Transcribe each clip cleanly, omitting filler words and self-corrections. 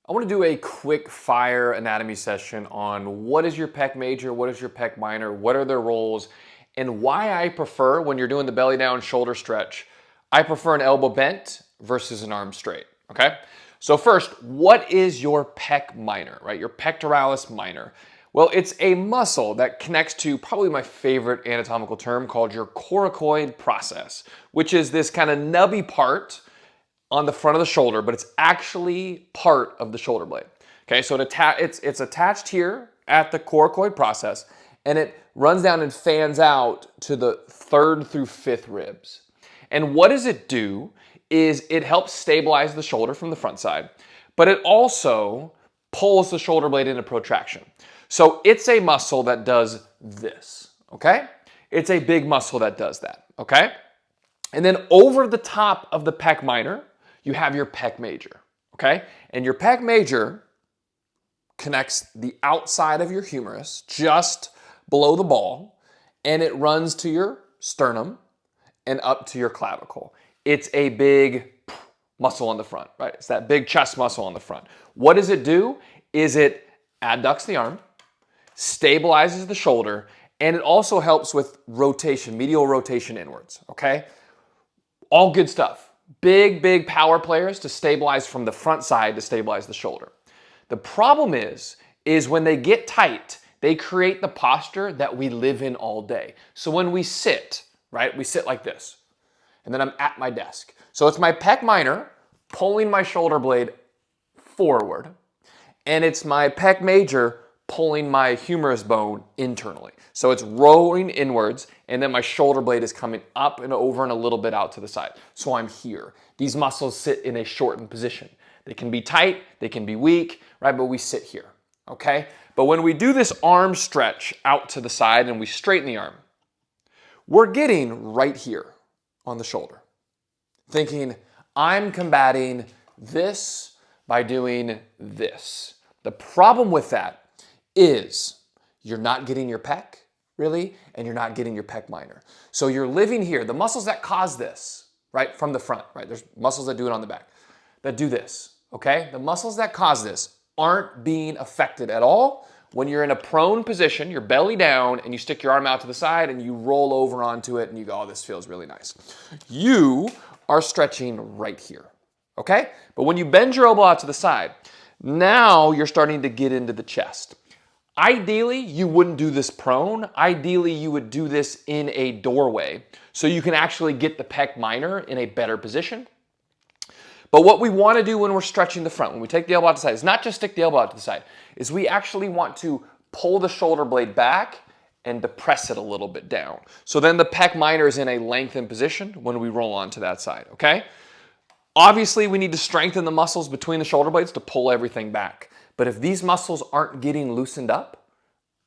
I want to do a quick fire anatomy session on what is your pec major, what is your pec minor, what are their roles, and why I prefer, when you're doing the belly down shoulder stretch, I prefer an elbow bent versus an arm straight, okay? So first, what is your pec minor, right? Your pectoralis minor. Well, it's a muscle that connects to probably my favorite anatomical term called your coracoid process, which is this kind of nubby part on the front of the shoulder, but it's actually part of the shoulder blade. Okay, so it's attached here at the coracoid process, and it runs down and fans out to the 3rd through 5th ribs. And what does it do is it helps stabilize the shoulder from the front side, but it also pulls the shoulder blade into protraction. So it's a muscle that does this, okay? It's a big muscle that does that, okay? And then over the top of the pec minor, you have your pec major, okay? And your pec major connects the outside of your humerus just below the ball, and it runs to your sternum and up to your clavicle. It's a big muscle on the front, right? It's that big chest muscle on the front. What does it do? Is it adducts the arm, stabilizes the shoulder, and it also helps with rotation, medial rotation inwards, okay? All good stuff. Big power players to stabilize from the front side to stabilize the shoulder. The problem is when they get tight, they create the posture that we live in all day. So when we sit, right, we sit like this, and then I'm at my desk. So it's my pec minor pulling my shoulder blade forward, and it's my pec major pulling my humerus bone internally. So it's rolling inwards, and then my shoulder blade is coming up and over and a little bit out to the side. So I'm here. These muscles sit in a shortened position. They can be tight, they can be weak, right? But we sit here, okay? But when we do this arm stretch out to the side and we straighten the arm, we're getting right here on the shoulder, thinking, I'm combating this by doing this. The problem with that is you're not getting your pec, really, and you're not getting your pec minor. So you're living here. The muscles that cause this, right, from the front, right, there's muscles that do it on the back, that do this, okay? The muscles that cause this aren't being affected at all when you're in a prone position, your belly down, and you stick your arm out to the side and you roll over onto it and you go, oh, this feels really nice. You are stretching right here, okay? But when you bend your elbow out to the side, now you're starting to get into the chest. Ideally, you wouldn't do this prone. Ideally, you would do this in a doorway so you can actually get the pec minor in a better position. But what we want to do when we're stretching the front, when we take the elbow out to the side, is not just stick the elbow out to the side, is we actually want to pull the shoulder blade back and depress it a little bit down. So then the pec minor is in a lengthened position when we roll onto that side, okay? Obviously, we need to strengthen the muscles between the shoulder blades to pull everything back. But if these muscles aren't getting loosened up,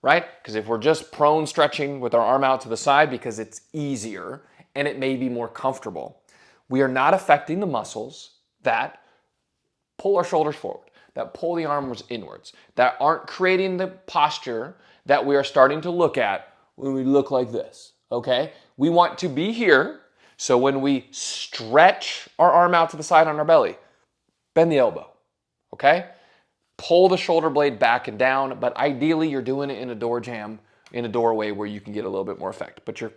right? Because if we're just prone stretching with our arm out to the side because it's easier and it may be more comfortable, we are not affecting the muscles that pull our shoulders forward, that pull the arms inwards, that aren't creating the posture that we are starting to look at when we look like this, okay? We want to be here, so when we stretch our arm out to the side on our belly, bend the elbow, okay? Pull the shoulder blade back and down, but ideally you're doing it in a door jamb, in a doorway where you can get a little bit more effect. But your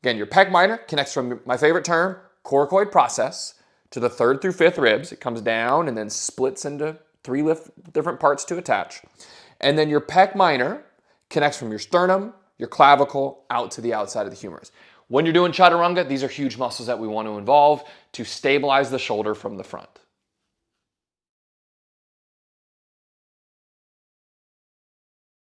pec minor connects from my favorite term, coracoid process, to the 3rd through 5th ribs. It comes down and then splits into 3 different parts to attach. And then your pec minor connects from your sternum, your clavicle, out to the outside of the humerus. When you're doing chaturanga, these are huge muscles that we want to involve to stabilize the shoulder from the front.